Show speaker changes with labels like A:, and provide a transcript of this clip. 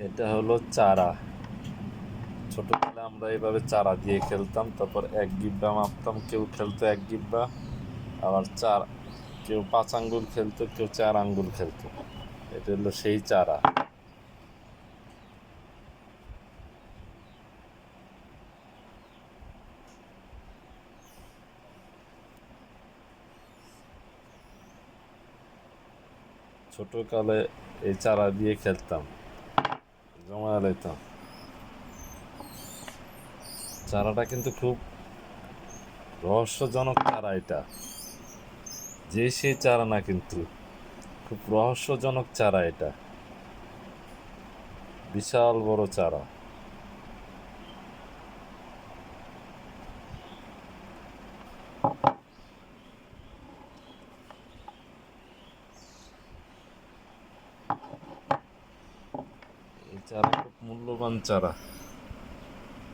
A: এটা হলো চারা। ছোটবেলায় আমরা এইভাবে চারা দিয়ে খেলতাম, তারপর এক ডিব্বা মাপতাম, কেউ খেলতো এক ডিব্বা, আবার কেউ 5 আঙ্গুল খেলতো, কেউ 4 আঙ্গুল খেলতো। এটা হলো সেই চারা। ছোটকালে এই চারা দিয়ে খেলতাম, জমা লাইতাম। চারাটা কিন্তু খুব রহস্যজনক চারা এটা, যে সেই চারা না, কিন্তু খুব রহস্যজনক চারা এটা, বিশাল বড় চারা। এই চারা খুব মূল্যবান চারা।